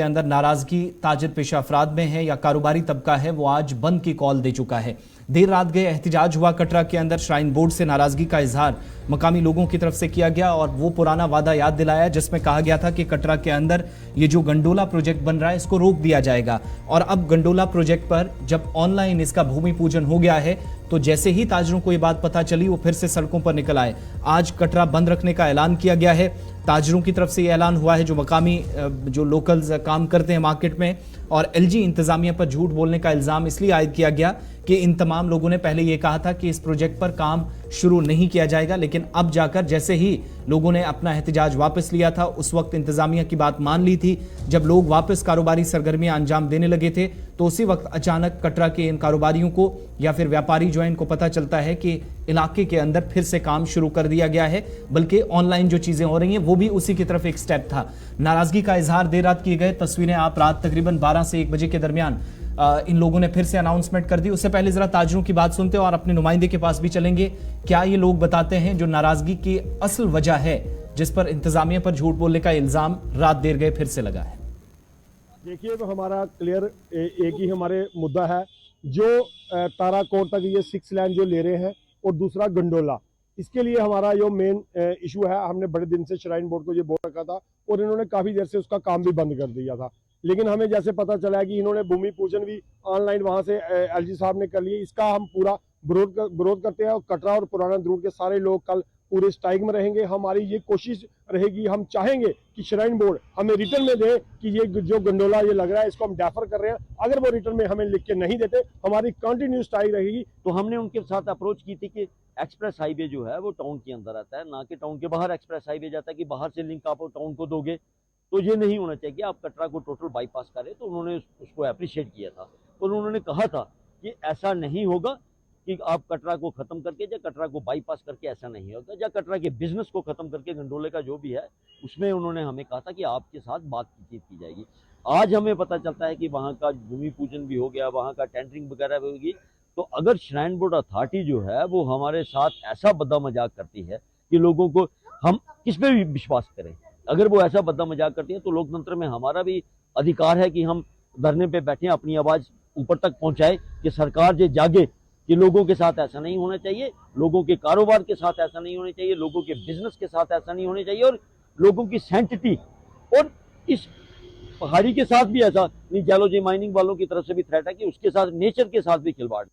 के अंदर नाराजगी ताजिर पेशा अफराद में है या कारोबारी तबका है, वो आज बंद की कॉल दे चुका है। देर रात गए एहतिजाज हुआ कटरा के अंदर। श्राइन बोर्ड से नाराजगी का इजहार मकामी लोगों की तरफ से किया गया और वो पुराना वादा याद दिलाया जिसमें कहा गया था कि कटरा के अंदर ये जो गंडोला प्रोजेक्ट बन रहा है इसको रोक दिया जाएगा। और अब गंडोला प्रोजेक्ट पर जब ऑनलाइन इसका भूमि पूजन हो गया है तो जैसे ही ताजरों को ये बात पता चली वो फिर से सड़कों पर निकल आए। आज कटरा बंद रखने का ऐलान किया गया है। ताजरों की तरफ से ये ऐलान हुआ है जो मकामी जो लोकल्स काम करते हैं मार्केट में। और एलजी इंतजामिया पर झूठ बोलने का इल्जाम इसलिए आयद किया गया कि इन तमाम लोगों ने पहले ये कहा था कि इस प्रोजेक्ट पर काम शुरू नहीं किया जाएगा, लेकिन अब जाकर जैसे ही लोगों ने अपना एहतिजाज वापस लिया था उस वक्त इंतजामिया की बात मान ली थी। जब लोग वापस कारोबारी सरगर्मियां अंजाम देने लगे थे तो उसी वक्त अचानक कटरा के इन कारोबारियों को या फिर व्यापारी जो है इनको पता चलता है कि इलाके के अंदर फिर से काम शुरू कर दिया गया है, बल्कि ऑनलाइन जो चीजें हो रही हैं वो भी उसी की तरफ एक स्टेप था। नाराजगी का इजहार देर रात किए गए। तस्वीरें आप रात तकरीबन 12 से 1 बजे के दरमियान इन लोगों ने फिर से अनाउंसमेंट कर दी। उससे पहले जरा ताजरों की बात सुनते हैं और अपने नुमाइंदे के पास भी चलेंगे। क्या ये लोग बताते हैं जो नाराजगी की असल वजह है जिस पर इंतजामिया पर झूठ बोलने का इल्जाम रात देर गए फिर से लगा है। देखिए, तो हमारा क्लियर एक ही हमारे मुद्दा है जो ताराकोट तक ये 6 लाइन जो ले रहे हैं और दूसरा गंडोला, इसके लिए हमारा जो मेन इशू है। हमने बड़े दिन से श्राइन बोर्ड को ये बोल रखा था और इन्होंने काफ़ी देर से उसका काम भी बंद कर दिया था, लेकिन हमें जैसे पता चला है कि इन्होंने भूमि पूजन भी ऑनलाइन वहाँ से एलजी साहब ने कर लिया। इसका हम पूरा विरोध करते हैं और कटरा और पुराना द्रूड़ के सारे लोग कल पूरे स्ट्राइक में रहेंगे। हमारी ये कोशिश रहेगी, हम चाहेंगे कि श्राइन बोर्ड हमें रिटर्न में दे कि ये जो गंडोला ये लग रहा है इसको हम डेफर कर रहे हैं। अगर वो रिटर्न में हमें लिख के नहीं देते हमारी कंटिन्यू स्ट्राइक रहेगी। तो हमने उनके साथ अप्रोच की थी कि एक्सप्रेस हाईवे जो है वो टाउन के अंदर आता है, ना कि टाउन के बाहर एक्सप्रेस हाईवे जाता है कि बाहर से लिंक आप टाउन को दोगे, तो ये नहीं होना चाहिए। आप कटरा को टोटल बाईपास करें। तो उन्होंने उसको अप्रिशिएट किया था और उन्होंने कहा था कि ऐसा नहीं होगा कि आप कटरा को खत्म करके या कटरा को बाईपास करके, ऐसा नहीं होगा, या कटरा के बिजनेस को खत्म करके गंडोले का जो भी है उसमें उन्होंने हमें कहा था कि आपके साथ बातचीत की जाएगी। आज हमें पता चलता है कि वहाँ का भूमि पूजन भी हो गया, वहाँ का टेंडरिंग वगैरह भी होगी। तो अगर श्राइन बोर्ड अथॉरिटी जो है वो हमारे साथ ऐसा बद्दा मजाक करती है कि लोगों को हम किस पे भी विश्वास करें। अगर वो ऐसा बद्दा मजाक करती है तो लोकतंत्र में हमारा भी अधिकार है कि हम धरने पे बैठे, अपनी आवाज ऊपर तक पहुंचाए कि सरकार जो जागे कि लोगों के साथ ऐसा नहीं होना चाहिए, लोगों के कारोबार के साथ ऐसा नहीं होना चाहिए, लोगों के बिजनेस के साथ ऐसा नहीं होना चाहिए, और लोगों की सैंक्टिटी और इस पहाड़ी के साथ भी ऐसा नहीं। जैलोजी माइनिंग वालों की तरफ से भी थ्रेट है कि उसके साथ, नेचर के साथ भी खिलवाड़।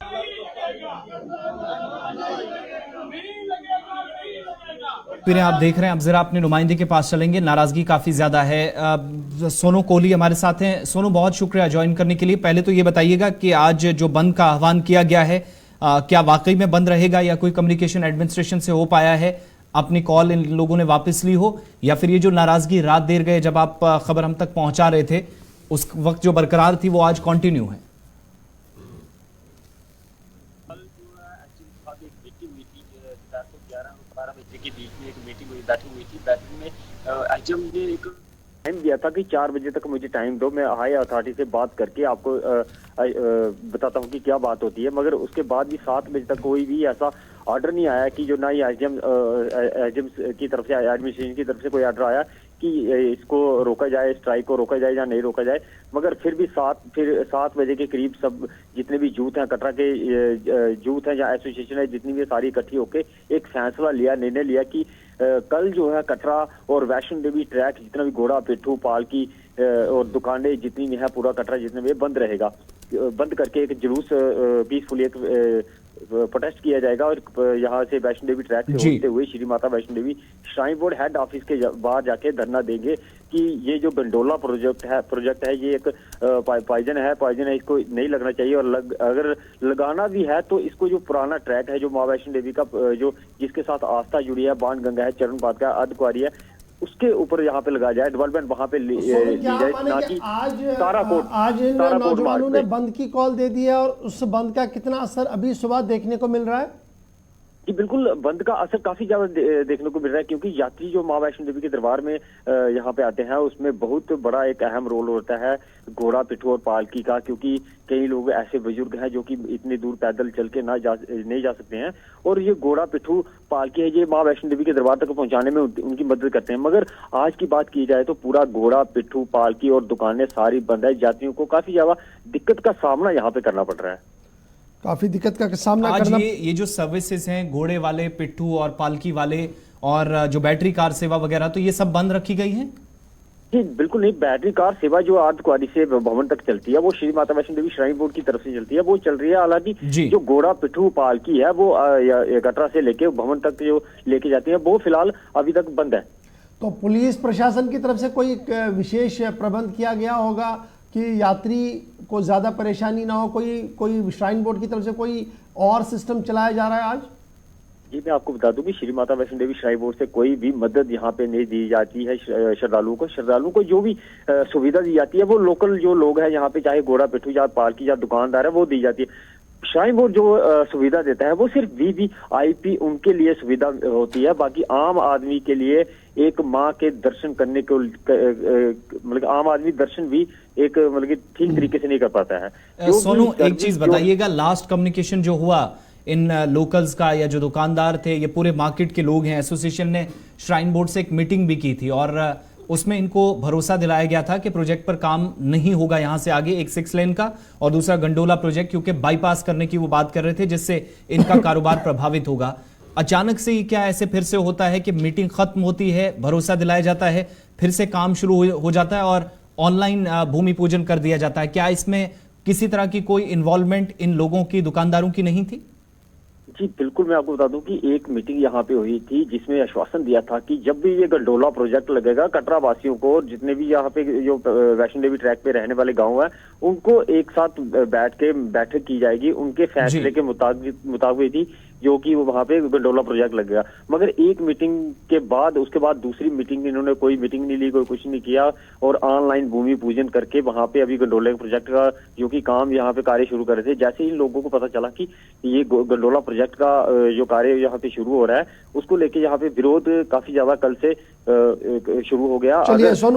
फिर आप देख रहे हैं, अब जरा अपने नुमाइंदे के पास चलेंगे। नाराजगी काफी ज्यादा है। सोनू कोहली हमारे साथ हैं। सोनू, बहुत शुक्रिया ज्वाइन करने के लिए। पहले तो ये बताइएगा कि आज जो बंद का आह्वान किया गया है क्या वाकई में बंद रहेगा या कोई कम्युनिकेशन एडमिनिस्ट्रेशन से हो पाया है, अपनी कॉल इन लोगों ने वापस ली हो, या फिर ये जो नाराजगी रात देर गए जब आप खबर हम तक पहुंचा रहे थे उस वक्त जो बरकरार थी वो आज कंटिन्यू है? बैठक में एचएम ने एक टाइम दिया था कि 4 बजे तक मुझे टाइम दो, मैं हाई अथॉरिटी से बात करके आपको बताता हूँ कि क्या बात होती है। मगर उसके बाद भी 7 बजे तक कोई भी ऐसा ऑर्डर नहीं आया कि जो ना ही एचएम की तरफ से, एडमिनिस्ट्रेशन की तरफ से कोई ऑर्डर आया कि इसको रोका जाए, स्ट्राइक को रोका जाए या नहीं रोका जाए। मगर फिर भी 7 बजे के करीब सब जितने भी यूथ हैं, कटरा के यूथ हैं या एसोसिएशन है, जितनी भी सारी इकट्ठी होकर एक फैसला लिया, निर्णय लिया कि कल जो है कटरा और वैष्णो देवी ट्रैक जितना भी घोड़ा पिट्ठू पालकी और दुकानें जितनी भी है, पूरा कटरा जितने भी बंद रहेगा। बंद करके एक जुलूस पीसफुली एक प्रोटेस्ट किया जाएगा और यहाँ से वैष्णो देवी ट्रैक से होते हुए Shri Mata Vaishno Devi shrine board head office के बाहर जाके धरना देंगे कि ये जो गंडोला प्रोजेक्ट है ये एक पॉइजन है, इसको नहीं लगना चाहिए। और अगर लगाना भी है तो इसको जो पुराना ट्रैक है जो माँ वैष्णो देवी का जो जिसके साथ आस्था जुड़ी है, बाण गंगा है, चरण पाद का, अर्ध कुआरी है, उसके ऊपर यहाँ पे लगाया जाए, डेवलपमेंट वहाँ पे ली जाए, ना कि ताराकोट। आज इन नौजवानों ने बंद की कॉल दे दी है और उस बंद का कितना असर अभी सुबह देखने को मिल रहा है? जी बिल्कुल, बंद का असर काफी ज्यादा देखने को मिल रहा है, क्योंकि यात्री जो माँ वैष्णो देवी के दरबार में यहाँ पे आते हैं, उसमें बहुत बड़ा एक अहम रोल होता है घोड़ा, पिट्ठू और पालकी का, क्योंकि कई लोग ऐसे बुजुर्ग हैं जो कि इतनी दूर पैदल चल के नहीं जा सकते हैं, और ये घोड़ा, पिट्ठू, पालकी है, ये माँ वैष्णो देवी के दरबार तक पहुंचाने में उनकी मदद करते हैं। मगर आज की बात की जाए तो पूरा घोड़ा, पिट्ठू, पालकी और दुकानें सारी बंद है। यात्रियों को काफी ज्यादा दिक्कत का सामना यहाँ पे करना पड़ रहा है। काफी दिक्कत का सामना आज करना। ये जो सर्विसेज हैं घोड़े वाले, पिट्ठू और पालकी वाले, और जो बैटरी कार सेवा वगैरह, तो ये सब बंद रखी गई हैं? जी बिल्कुल नहीं, बैटरी कार सेवा जो अर्धकुंवारी से भवन तक चलती है, वो श्री माता वैष्णो देवी श्राइन बोर्ड की तरफ से चलती है, वो चल रही है। हालांकि जो घोड़ा, पिट्ठू, पालकी है, वो कटरा से लेके भवन तक जो लेके जाती है, वो फिलहाल अभी तक बंद है। तो पुलिस प्रशासन की तरफ से कोई विशेष प्रबंध किया गया होगा कि यात्री को ज्यादा परेशानी ना हो? कोई श्राइन बोर्ड की तरफ से कोई और सिस्टम चलाया जा रहा है आज? जी मैं आपको बता दूं कि श्री माता वैष्णो देवी श्राइन बोर्ड से कोई भी मदद यहाँ पे नहीं दी जाती है। श्रद्धालुओं को जो भी सुविधा दी जाती है, वो लोकल जो लोग हैं यहाँ पे, चाहे घोड़ा, पिट्ठू या पालकी या दुकानदार है, वो दी जाती है। श्राइन बोर्ड जो सुविधा देता है वो सिर्फ वीवीआईपी उनके लिए सुविधा होती है। बाकी आम आदमी के लिए एक माँ के दर्शन करने को मतलब आम आदमी दर्शन भी एक मतलब ठीक तरीके से नहीं कर पाता है। सोनू, एक चीज बताइएगा, लास्ट कम्युनिकेशन जो हुआ इन लोकल्स का या जो दुकानदार थे, ये पूरे मार्केट के लोग हैं, एसोसिएशन ने श्राइन बोर्ड से एक मीटिंग भी की थी और उसमें इनको भरोसा दिलाया गया था कि प्रोजेक्ट पर काम नहीं होगा यहां से आगे, एक 6 लेन का और दूसरा गंडोला प्रोजेक्ट, क्योंकि बाईपास करने की वो बात कर रहे थे, जिससे इनका कारोबार प्रभावित होगा। अचानक से क्या ऐसे फिर से होता है कि मीटिंग खत्म होती है, भरोसा दिलाया जाता है, फिर से काम शुरू हो जाता है और ऑनलाइन भूमि पूजन कर दिया जाता है? क्या इसमें किसी तरह की कोई इन्वॉल्वमेंट इन लोगों की, दुकानदारों की नहीं थी? जी बिल्कुल, मैं आपको बता दूं कि एक मीटिंग यहाँ पे हुई थी जिसमें आश्वासन दिया था कि जब भी ये गंडोला प्रोजेक्ट लगेगा, कटरा वासियों को और जितने भी यहाँ पे जो वैष्णो देवी ट्रैक पे रहने वाले गांव हैं, उनको एक साथ बैठक की जाएगी, उनके फैसले के मुताबिक थी जो कि वो वहाँ पे गंडोला प्रोजेक्ट लगेगा। मगर एक मीटिंग के बाद, उसके बाद दूसरी मीटिंग, इन्होंने कोई मीटिंग नहीं ली, कोई कुछ नहीं किया और ऑनलाइन भूमि पूजन करके वहाँ पे अभी गंडोला प्रोजेक्ट का जो कि काम यहाँ पे कार्य शुरू कर रहे थे। जैसे ही इन लोगों को पता चला कि ये गंडोला प्रोजेक्ट का जो कार्य यहाँ पे शुरू हो रहा है, उसको लेके यहाँ पे विरोध काफी ज्यादा कल से शुरू हो गया। चलिए सोनू,